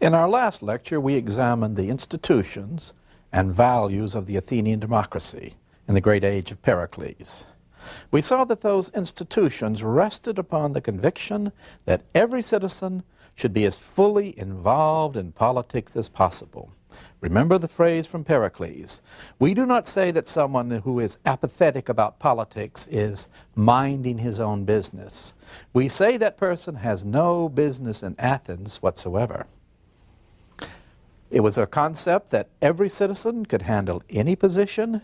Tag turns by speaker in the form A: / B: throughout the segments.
A: In our last lecture, we examined the institutions and values of the Athenian democracy in the great age of Pericles. We saw that those institutions rested upon the conviction that every citizen should be as fully involved in politics as possible. Remember the phrase from Pericles. We do not say that someone who is apathetic about politics is minding his own business. We say that person has no business in Athens whatsoever. It was a concept that every citizen could handle any position,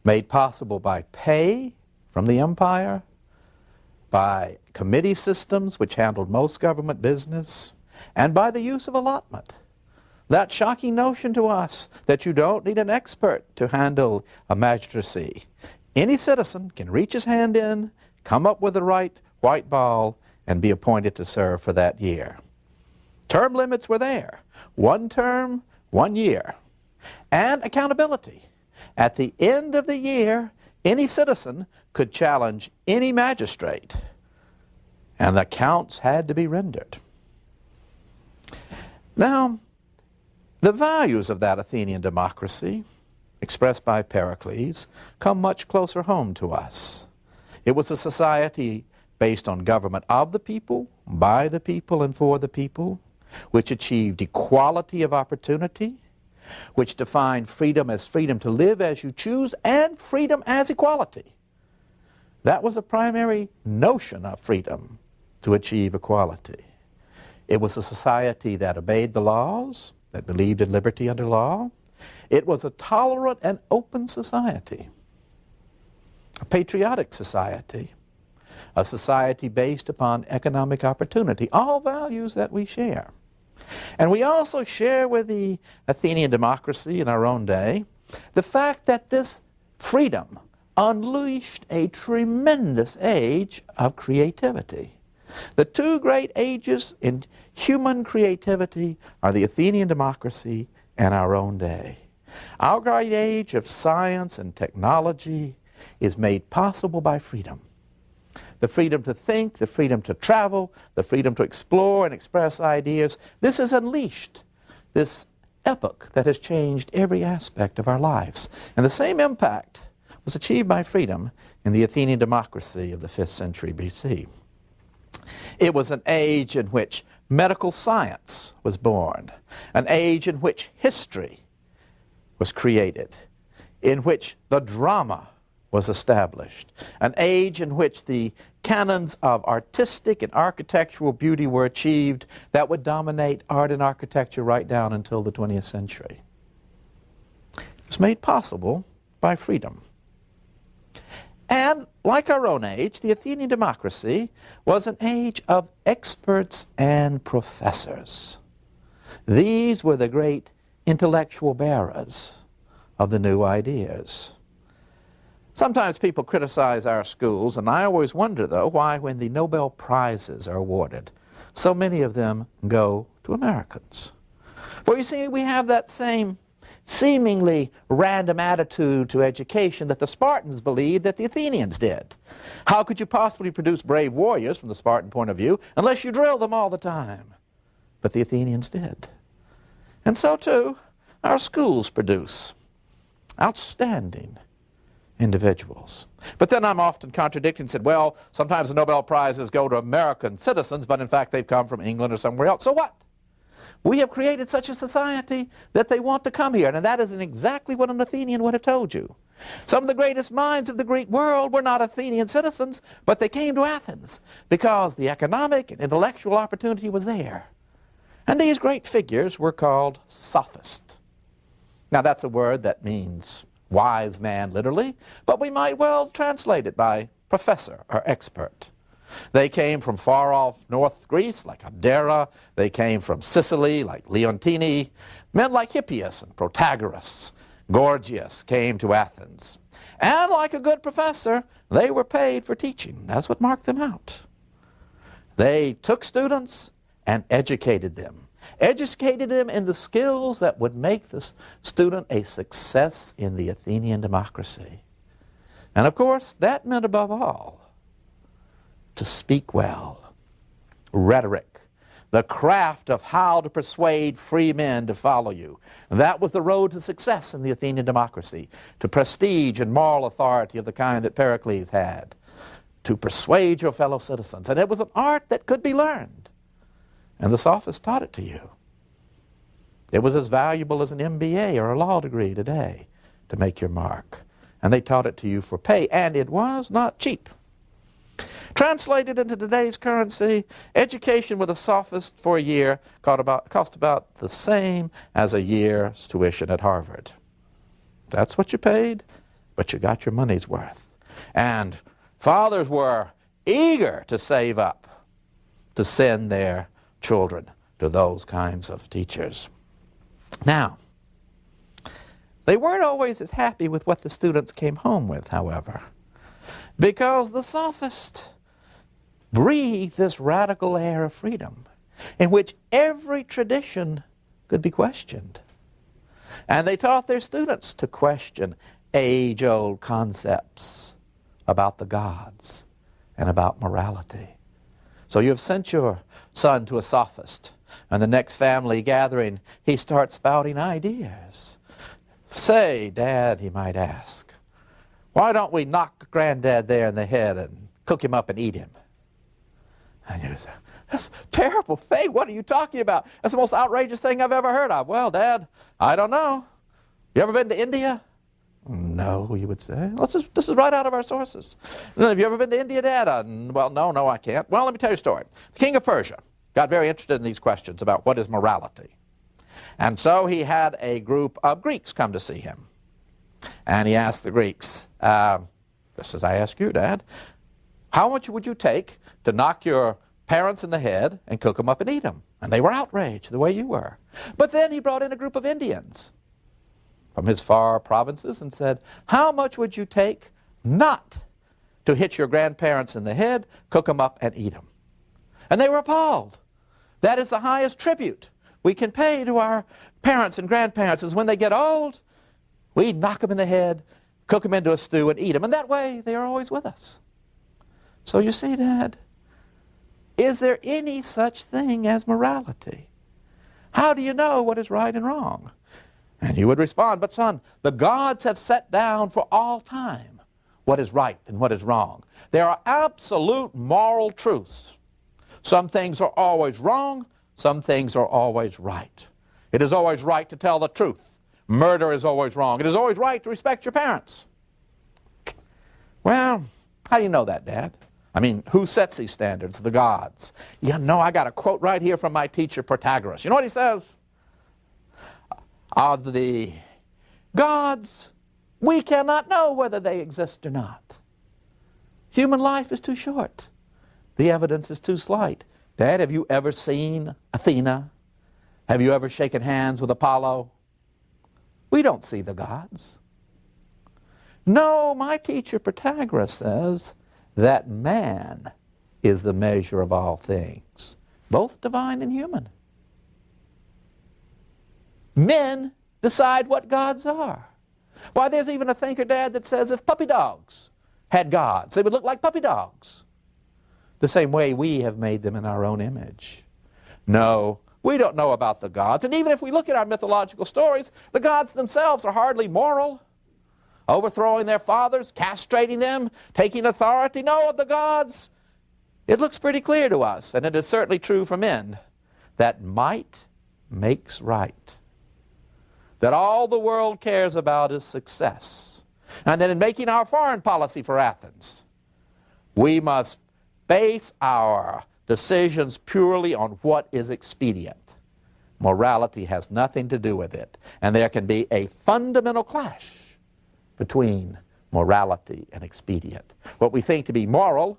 A: made possible by pay from the empire, by committee systems which handled most government business, and by the use of allotment. That shocking notion to us that you don't need an expert to handle a magistracy. Any citizen can reach his hand in, come up with the right white ball, and be appointed to serve for that year. Term limits were there. 1 term, 1 year. And accountability. At the end of the year, any citizen could challenge any magistrate, and the accounts had to be rendered. Now, the values of that Athenian democracy, expressed by Pericles, come much closer home to us. It was a society based on government of the people, by the people, and for the people, which achieved equality of opportunity, which defined freedom as freedom to live as you choose, and freedom as equality. That was a primary notion of freedom, to achieve equality. It was a society that obeyed the laws, that believed in liberty under law. It was a tolerant and open society, a patriotic society, a society based upon economic opportunity, all values that we share. And we also share with the Athenian democracy in our own day the fact that this freedom unleashed a tremendous age of creativity. The 2 great ages in human creativity are the Athenian democracy and our own day. Our great age of science and technology is made possible by freedom. The freedom to think, the freedom to travel, the freedom to explore and express ideas. This has unleashed this epoch that has changed every aspect of our lives. And the same impact was achieved by freedom in the Athenian democracy of the 5th century BC. It was an age in which medical science was born, an age in which history was created, in which the drama was established, an age in which the canons of artistic and architectural beauty were achieved that would dominate art and architecture right down until the 20th century. It was made possible by freedom. And like our own age, the Athenian democracy was an age of experts and professors. These were the great intellectual bearers of the new ideas. Sometimes people criticize our schools, and I always wonder, though, why when the Nobel Prizes are awarded, so many of them go to Americans. For you see, we have that same seemingly random attitude to education that the Spartans believed that the Athenians did. How could you possibly produce brave warriors from the Spartan point of view unless you drill them all the time? But the Athenians did. And so, too, our schools produce outstanding individuals. But then I'm often contradicted and said, well, sometimes the Nobel Prizes go to American citizens, but in fact they've come from England or somewhere else. So what? We have created such a society that they want to come here, and that isn't exactly what an Athenian would have told you. Some of the greatest minds of the Greek world were not Athenian citizens, but they came to Athens because the economic and intellectual opportunity was there. And these great figures were called sophists. Now that's a word that means wise man, literally, but we might well translate it by professor or expert. They came from far-off North Greece, like Abdera. They came from Sicily, like Leontini. Men like Hippias and Protagoras, Gorgias came to Athens. And like a good professor, they were paid for teaching. That's what marked them out. They took students and educated them in the skills that would make the student a success in the Athenian democracy. And of course, that meant above all to speak well, rhetoric, the craft of how to persuade free men to follow you. That was the road to success in the Athenian democracy, to prestige and moral authority of the kind that Pericles had, to persuade your fellow citizens. And it was an art that could be learned. And the sophists taught it to you. It was as valuable as an MBA or a law degree today to make your mark. And they taught it to you for pay, and it was not cheap. Translated into today's currency, education with a sophist for a year cost about the same as a year's tuition at Harvard. That's what you paid, but you got your money's worth. And fathers were eager to save up to send their children to those kinds of teachers. Now, they weren't always as happy with what the students came home with, however, because the sophist breathed this radical air of freedom in which every tradition could be questioned. And they taught their students to question age-old concepts about the gods and about morality. So you have sent your son to a sophist, and the next family gathering, he starts spouting ideas. Say, Dad, he might ask, why don't we knock Granddad there in the head and cook him up and eat him? And you say, that's a terrible thing. What are you talking about? That's the most outrageous thing I've ever heard of. Well, Dad, I don't know. You ever been to India? No, you would say. This is right out of our sources. Have you ever been to India, Dad? Well, no, I can't. Well, let me tell you a story. The king of Persia got very interested in these questions about what is morality. And so he had a group of Greeks come to see him. And he asked the Greeks, just as I ask you, Dad, how much would you take to knock your parents in the head and cook them up and eat them? And they were outraged the way you were. But then he brought in a group of Indians from his far provinces and said, how much would you take not to hit your grandparents in the head, cook them up, and eat them? And they were appalled. That is the highest tribute we can pay to our parents and grandparents, is when they get old, we knock them in the head, cook them into a stew, and eat them. And that way, they are always with us. So you see, Dad, is there any such thing as morality? How do you know what is right and wrong? And you would respond, but son, the gods have set down for all time what is right and what is wrong. There are absolute moral truths. Some things are always wrong, some things are always right. It is always right to tell the truth. Murder is always wrong. It is always right to respect your parents. Well, how do you know that, Dad? I mean, who sets these standards? The gods. You know, I got a quote right here from my teacher, Protagoras. You know what he says? Of the gods, we cannot know whether they exist or not. Human life is too short. The evidence is too slight. Dad, have you ever seen Athena? Have you ever shaken hands with Apollo? We don't see the gods. No, my teacher Protagoras says that man is the measure of all things, both divine and human. Men decide what gods are. Why, there's even a thinker, Dad, that says if puppy dogs had gods, they would look like puppy dogs, the same way we have made them in our own image. No, we don't know about the gods. And even if we look at our mythological stories, the gods themselves are hardly moral. Overthrowing their fathers, castrating them, taking authority. No, of the gods, it looks pretty clear to us, and it is certainly true for men, that might makes right. That all the world cares about is success. And that in making our foreign policy for Athens, we must base our decisions purely on what is expedient. Morality has nothing to do with it. And there can be a fundamental clash between morality and expedient. What we think to be moral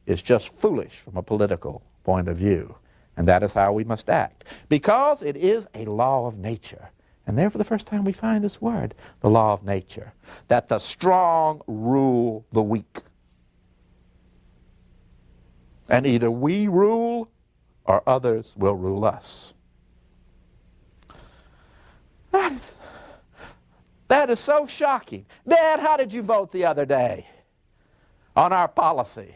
A: is just foolish from a political point of view. And that is how we must act. Because it is a law of nature. And there for the first time we find this word, the law of nature, that the strong rule the weak. And either we rule or others will rule us. That is so shocking. Dad, how did you vote the other day on our policy?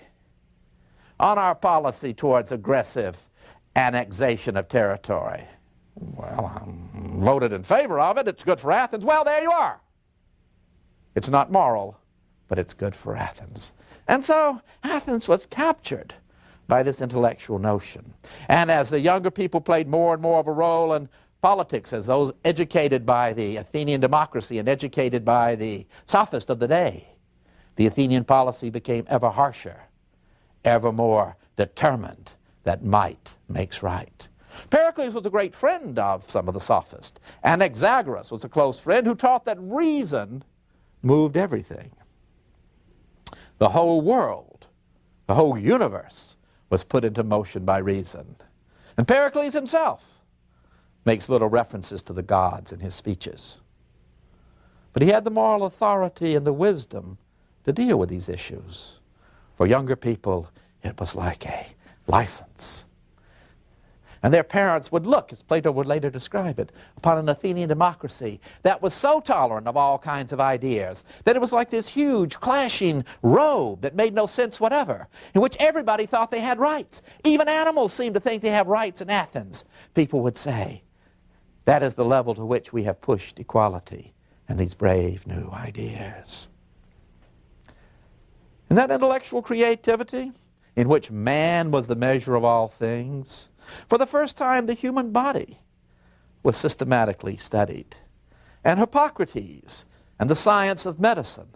A: On our policy towards aggressive annexation of territory. Well, I voted in favor of it. It's good for Athens. Well, there you are. It's not moral, but it's good for Athens. And so Athens was captured by this intellectual notion. And as the younger people played more and more of a role in politics, as those educated by the Athenian democracy and educated by the sophists of the day, the Athenian policy became ever harsher, ever more determined that might makes right. Pericles was a great friend of some of the sophists. Anaxagoras was a close friend who taught that reason moved everything. The whole world, the whole universe was put into motion by reason. And Pericles himself makes little references to the gods in his speeches. But he had the moral authority and the wisdom to deal with these issues. For younger people, it was like a license. And their parents would look, as Plato would later describe it, upon an Athenian democracy that was so tolerant of all kinds of ideas that it was like this huge clashing robe that made no sense whatever, in which everybody thought they had rights. Even animals seemed to think they have rights in Athens. People would say, that is the level to which we have pushed equality and these brave new ideas. And that intellectual creativity, in which man was the measure of all things, for the first time the human body was systematically studied. And Hippocrates and the science of medicine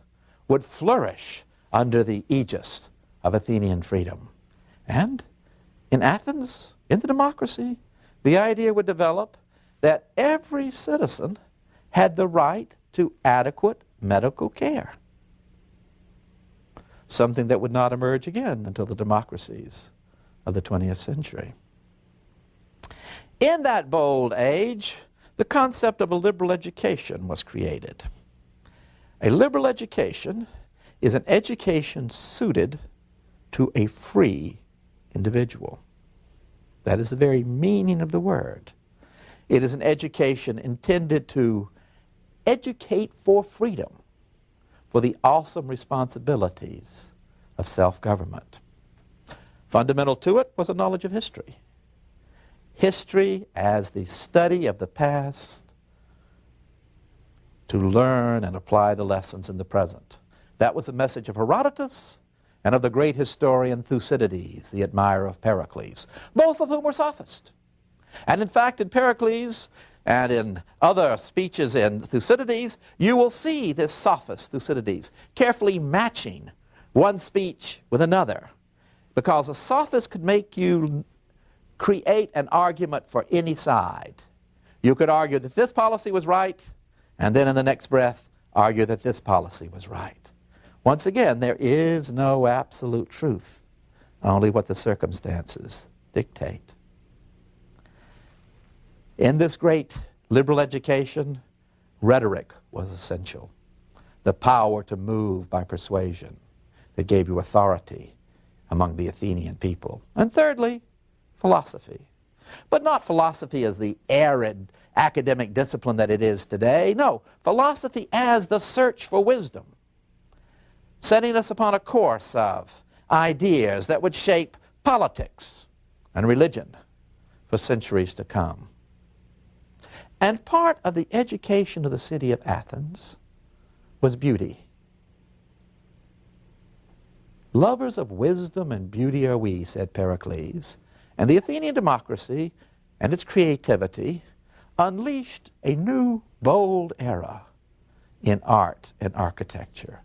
A: would flourish under the aegis of Athenian freedom. And in Athens, in the democracy, the idea would develop that every citizen had the right to adequate medical care. Something that would not emerge again until the democracies of the 20th century. In that bold age, the concept of a liberal education was created. A liberal education is an education suited to a free individual. That is the very meaning of the word. It is an education intended to educate for freedom, for the awesome responsibilities of self-government. Fundamental to it was a knowledge of history. History as the study of the past to learn and apply the lessons in the present. That was the message of Herodotus and of the great historian Thucydides, the admirer of Pericles, both of whom were sophists. And in fact, in Pericles and in other speeches in Thucydides, you will see this sophist, Thucydides, carefully matching one speech with another, because a sophist could make you create an argument for any side. You could argue that this policy was right, and then in the next breath, argue that this policy was right. Once again, there is no absolute truth, only what the circumstances dictate. In this great liberal education, rhetoric was essential. The power to move by persuasion that gave you authority among the Athenian people. And thirdly, philosophy. But not philosophy as the arid academic discipline that it is today. No, philosophy as the search for wisdom, setting us upon a course of ideas that would shape politics and religion for centuries to come. And part of the education of the city of Athens was beauty. Lovers of wisdom and beauty are we, said Pericles. And the Athenian democracy and its creativity unleashed a new, bold era in art and architecture,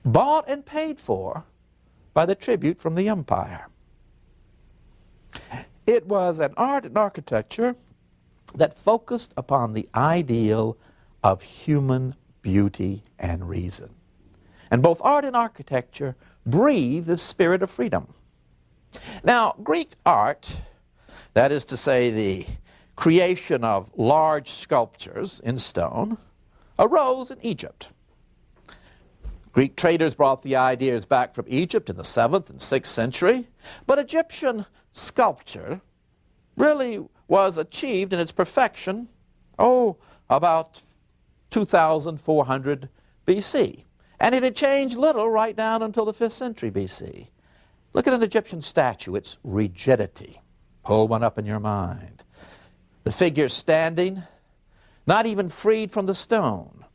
A: bought and paid for by the tribute from the empire. It was an art and architecture that focused upon the ideal of human beauty and reason. And both art and architecture breathe the spirit of freedom. Now, Greek art, that is to say the creation of large sculptures in stone, arose in Egypt. Greek traders brought the ideas back from Egypt in the 7th and 6th century, but Egyptian sculpture really was achieved in its perfection, about 2,400 BC. And it had changed little right down until the 5th century BC. Look at an Egyptian statue, its rigidity, Pull one up in your mind. The figure standing, not even freed from the stone,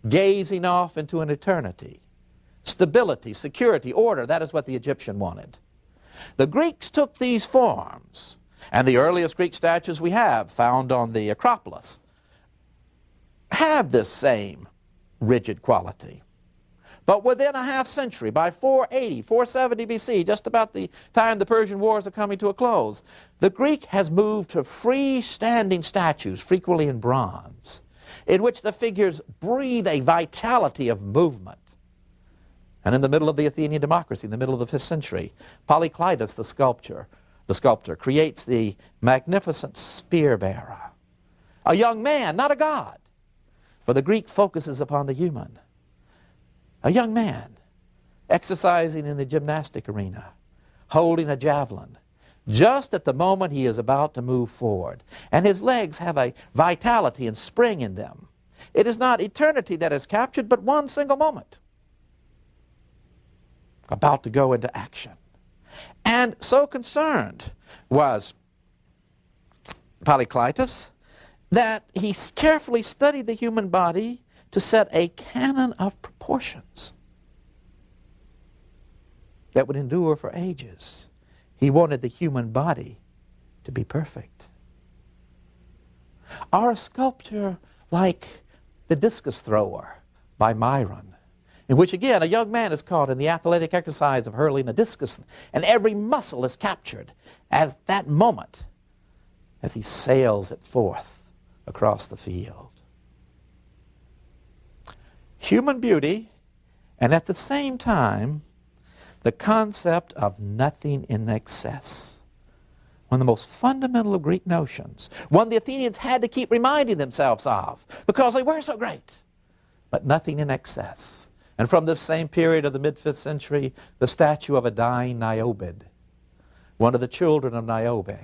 A: gazing off into an eternity. Stability, security, order, that is what the Egyptian wanted. The Greeks took these forms, and the earliest Greek statues we have, found on the Acropolis, have this same rigid quality. But within a half century, by 480, 470 BC, just about the time the Persian Wars are coming to a close, the Greek has moved to freestanding statues, frequently in bronze, in which the figures breathe a vitality of movement. And in the middle of the Athenian democracy, in the middle of the 5th century, Polykleitos, the sculptor, creates the magnificent spear bearer. A young man, not a god, for the Greek focuses upon the human. A young man exercising in the gymnastic arena, holding a javelin, just at the moment he is about to move forward. And his legs have a vitality and spring in them. It is not eternity that is captured, but one single moment, about to go into action. And so concerned was Polykleitos that he carefully studied the human body to set a canon of proportions that would endure for ages. He wanted the human body to be perfect. Or a sculpture like the discus thrower by Myron, in which again a young man is caught in the athletic exercise of hurling a discus, and every muscle is captured as that moment as he sails it forth across the field. Human beauty, and at the same time, the concept of nothing in excess. One of the most fundamental of Greek notions. One the Athenians had to keep reminding themselves of, because they were so great. But nothing in excess. And from this same period of the mid-5th century, the statue of a dying Niobe, one of the children of Niobe,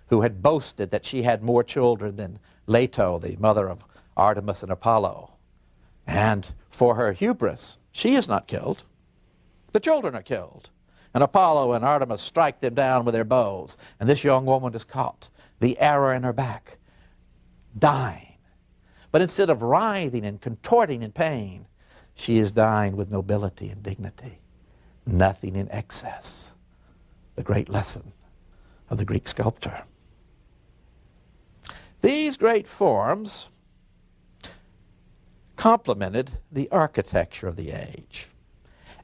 A: who had boasted that she had more children than Leto, the mother of Artemis and Apollo. And for her hubris, she is not killed. The children are killed. And Apollo and Artemis strike them down with their bows. And this young woman is caught, the arrow in her back, dying. But instead of writhing and contorting in pain, she is dying with nobility and dignity. Nothing in excess. The great lesson of the Greek sculptor. These great forms complemented the architecture of the age.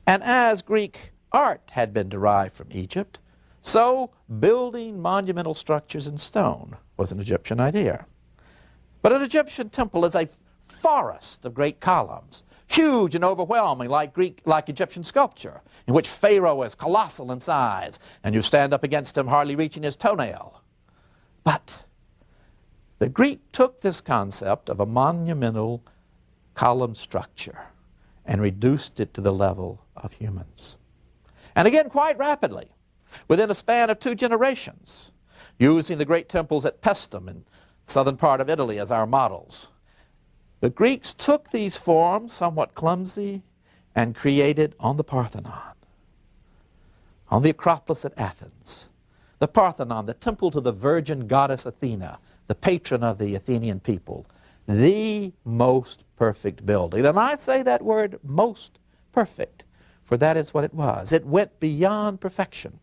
A: And as Greek art had been derived from Egypt, so building monumental structures in stone was an Egyptian idea. But an Egyptian temple is a forest of great columns, huge and overwhelming like Egyptian sculpture, in which Pharaoh is colossal in size, and you stand up against him hardly reaching his toenail. But the Greek took this concept of a monumental column structure and reduced it to the level of humans. And again, quite rapidly, within a span of 2 generations, using the great temples at Paestum in the southern part of Italy as our models, the Greeks took these forms, somewhat clumsy, and created on the Parthenon, on the Acropolis at Athens. The Parthenon, the temple to the virgin goddess Athena, the patron of the Athenian people, the most perfect building. And I say that word, most perfect, for that is what it was. It went beyond perfection.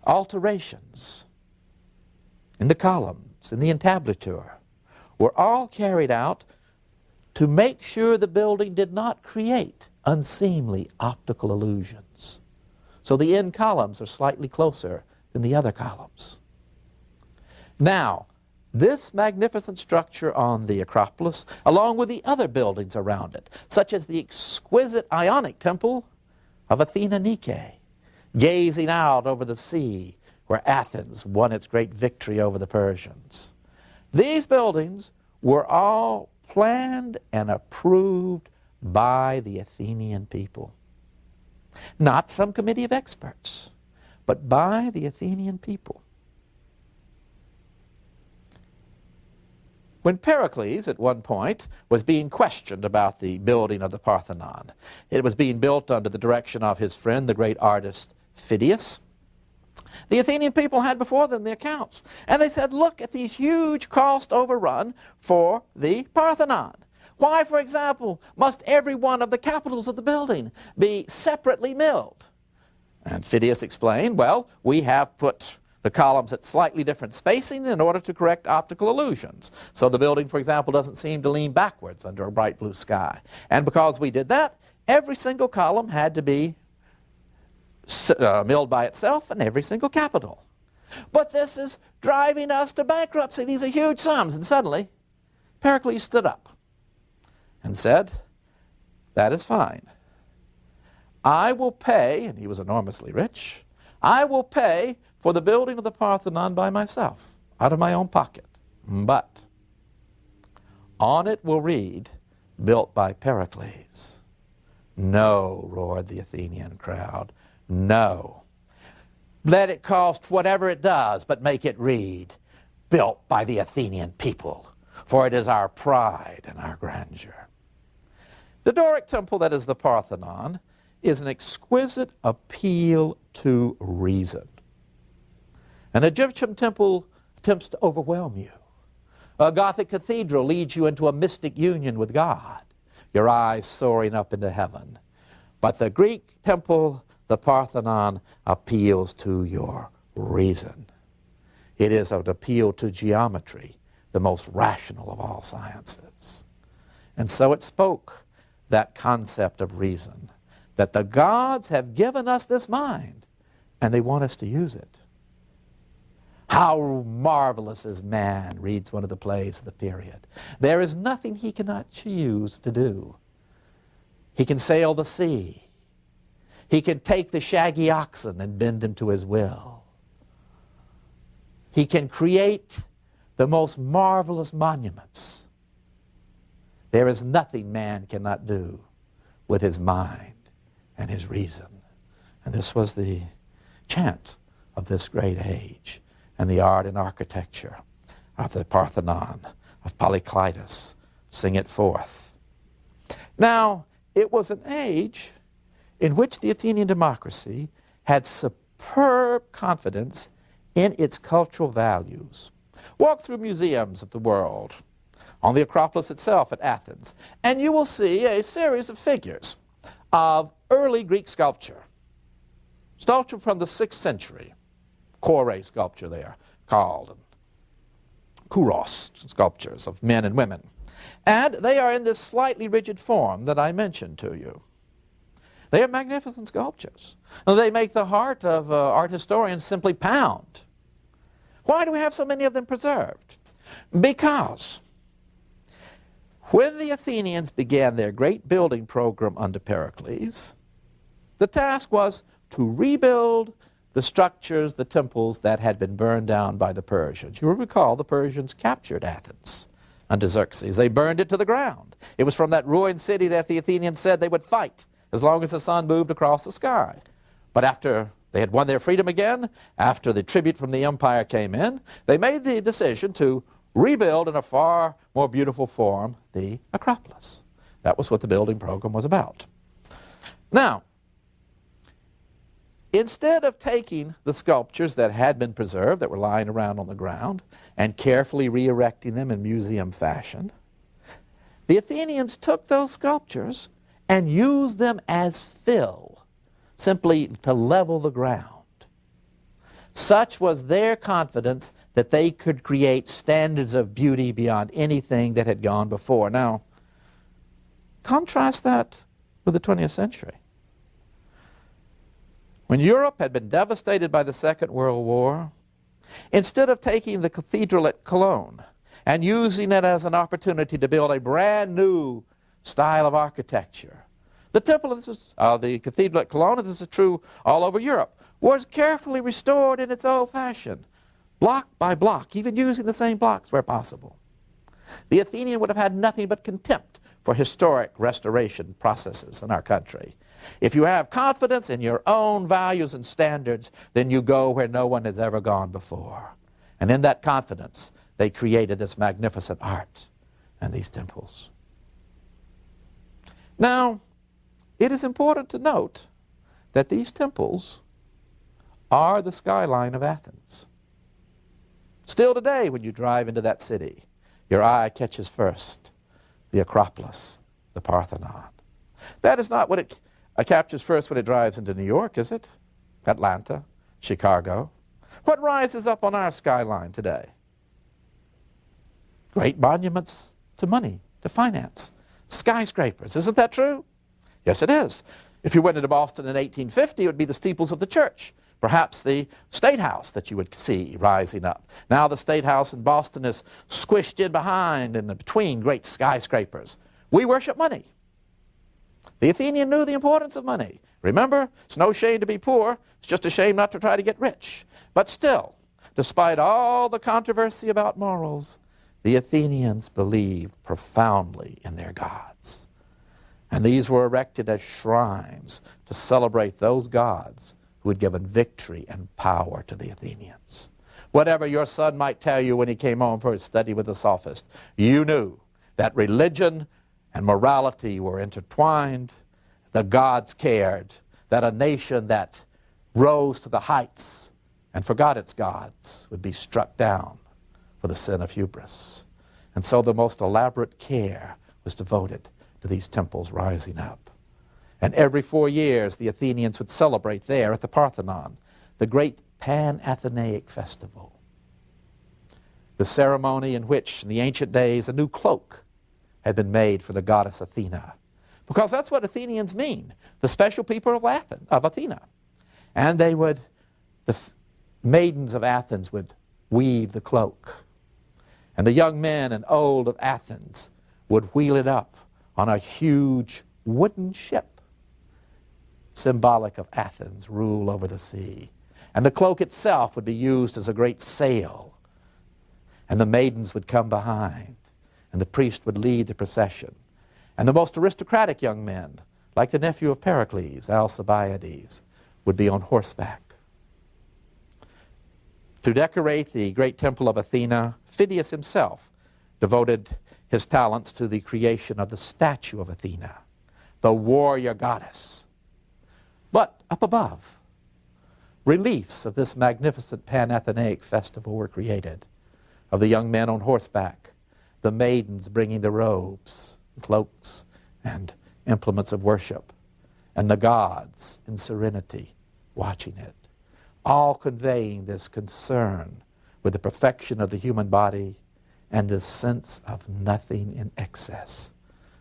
A: Alterations in the columns, in the entablature, were all carried out to make sure the building did not create unseemly optical illusions. So the end columns are slightly closer than the other columns. Now, this magnificent structure on the Acropolis, along with the other buildings around it, such as the exquisite Ionic temple of Athena Nike, gazing out over the sea where Athens won its great victory over the Persians. These buildings were all planned and approved by the Athenian people. Not some committee of experts, but by the Athenian people. When Pericles, at one point, was being questioned about the building of the Parthenon, it was being built under the direction of his friend, the great artist Phidias. The Athenian people had before them the accounts. And they said, look at these huge cost overrun for the Parthenon. Why, for example, must every one of the capitals of the building be separately milled? And Phidias explained, well, we have put the columns at slightly different spacing in order to correct optical illusions. So the building, for example, doesn't seem to lean backwards under a bright blue sky. And because we did that, every single column had to be milled by itself in every single capital. But this is driving us to bankruptcy. These are huge sums. And suddenly, Pericles stood up and said, that is fine. I will pay, and he was enormously rich, I will pay for the building of the Parthenon by myself, out of my own pocket. But on it will read, built by Pericles. No, roared the Athenian crowd. No. Let it cost whatever it does, but make it read, built by the Athenian people, for it is our pride and our grandeur. The Doric temple, that is the Parthenon, is an exquisite appeal to reason. An Egyptian temple attempts to overwhelm you. A Gothic cathedral leads you into a mystic union with God, your eyes soaring up into heaven. But the Greek temple, the Parthenon, appeals to your reason. It is an appeal to geometry, the most rational of all sciences. And so it spoke that concept of reason, that the gods have given us this mind, and they want us to use it. How marvelous is man, reads one of the plays of the period. There is nothing he cannot choose to do. He can sail the sea. He can take the shaggy oxen and bend him to his will. He can create the most marvelous monuments. There is nothing man cannot do with his mind and his reason. And this was the chant of this great age, and the art and architecture of the Parthenon, of Polykleitos. Sing it forth. Now, it was an age in which the Athenian democracy had superb confidence in its cultural values. Walk through museums of the world, on the Acropolis itself at Athens, and you will see a series of figures of early Greek sculpture. Sculpture from the 6th century, Kore sculpture they are called, Kouros sculptures of men and women. And they are in this slightly rigid form that I mentioned to you. They are magnificent sculptures. They make the heart of art historians simply pound. Why do we have so many of them preserved? Because when the Athenians began their great building program under Pericles, the task was to rebuild the structures, the temples that had been burned down by the Persians. You will recall the Persians captured Athens under Xerxes. They burned it to the ground. It was from that ruined city that the Athenians said they would fight as long as the sun moved across the sky. But after they had won their freedom again, after the tribute from the empire came in, they made the decision to rebuild in a far more beautiful form the Acropolis. That was what the building program was about. Now, instead of taking the sculptures that had been preserved, that were lying around on the ground, and carefully re-erecting them in museum fashion, the Athenians took those sculptures and used them as fill, simply to level the ground. Such was their confidence that they could create standards of beauty beyond anything that had gone before. Now, contrast that with the 20th century. When Europe had been devastated by the Second World War, instead of taking the cathedral at Cologne and using it as an opportunity to build a brand new style of architecture, the temple, the cathedral at Cologne, this is true all over Europe, was carefully restored in its old fashion, block by block, even using the same blocks where possible. The Athenian would have had nothing but contempt for historic restoration processes in our country. If you have confidence in your own values and standards, then you go where no one has ever gone before. And in that confidence, they created this magnificent art and these temples. Now, it is important to note that these temples are the skyline of Athens. Still today, when you drive into that city, your eye catches first the Acropolis, the Parthenon. That is not what it captures first when it drives into New York, is it? Atlanta, Chicago. What rises up on our skyline today? Great monuments to money, to finance, skyscrapers. Isn't that true? Yes, it is. If you went into Boston in 1850, it would be the steeples of the church, perhaps the State House that you would see rising up. Now the State House in Boston is squished in behind and between great skyscrapers. We worship money. The Athenian knew the importance of money. Remember, it's no shame to be poor. It's just a shame not to try to get rich. But still, despite all the controversy about morals, the Athenians believed profoundly in their gods. And these were erected as shrines to celebrate those gods who had given victory and power to the Athenians. Whatever your son might tell you when he came home for his study with the sophist, you knew that religion and morality were intertwined. The gods cared that a nation that rose to the heights and forgot its gods would be struck down for the sin of hubris. And so the most elaborate care was devoted to these temples rising up. And every 4 years, the Athenians would celebrate there at the Parthenon the great Pan-Athenaic festival, the ceremony in which, in the ancient days, a new cloak had been made for the goddess Athena. Because that's what Athenians mean, the special people of Athena. And the maidens of Athens would weave the cloak. And the young men and old of Athens would wheel it up on a huge wooden ship, symbolic of Athens' rule over the sea. And the cloak itself would be used as a great sail. And the maidens would come behind, and the priest would lead the procession. And the most aristocratic young men, like the nephew of Pericles, Alcibiades, would be on horseback. To decorate the great temple of Athena, Phidias himself devoted his talents to the creation of the statue of Athena, the warrior goddess. But up above, reliefs of this magnificent Pan-Athenaic festival were created, of the young men on horseback, the maidens bringing the robes, cloaks, and implements of worship, and the gods in serenity watching it, all conveying this concern with the perfection of the human body and this sense of nothing in excess,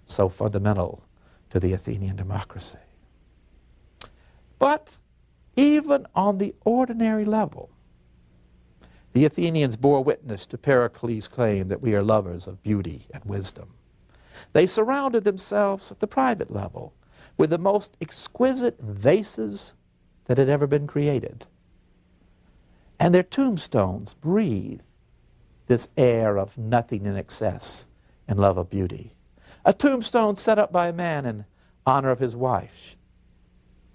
A: so fundamental to the Athenian democracy. But even on the ordinary level, the Athenians bore witness to Pericles' claim that we are lovers of beauty and wisdom. They surrounded themselves at the private level with the most exquisite vases that had ever been created. And their tombstones breathe this air of nothing in excess and love of beauty. A tombstone set up by a man in honor of his wife.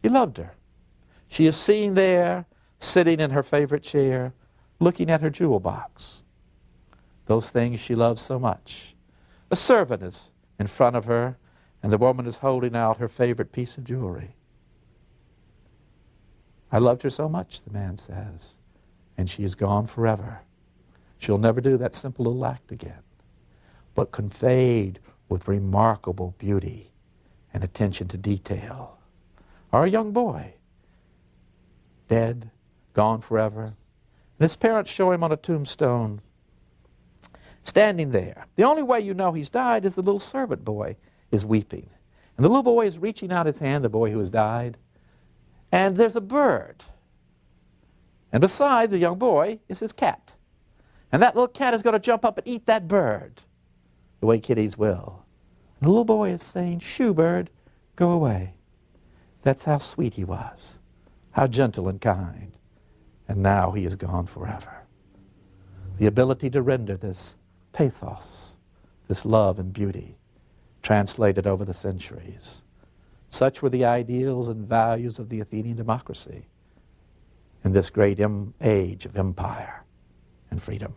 A: He loved her. She is seen there, sitting in her favorite chair, looking at her jewel box. Those things she loves so much. A servant is in front of her, and the woman is holding out her favorite piece of jewelry. I loved her so much, the man says, and she is gone forever. She'll never do that simple little act again, but conveyed with remarkable beauty and attention to detail. Our young boy, dead, gone forever, and his parents show him on a tombstone, standing there. The only way you know he's died is the little servant boy is weeping. And the little boy is reaching out his hand, the boy who has died, and there's a bird. And beside the young boy is his cat. And that little cat is going to jump up and eat that bird, the way kitties will. And the little boy is saying, "Shoo, bird, go away." That's how sweet he was, how gentle and kind. And now he is gone forever. The ability to render this pathos, this love and beauty, translated over the centuries. Such were the ideals and values of the Athenian democracy in this great age of empire and freedom.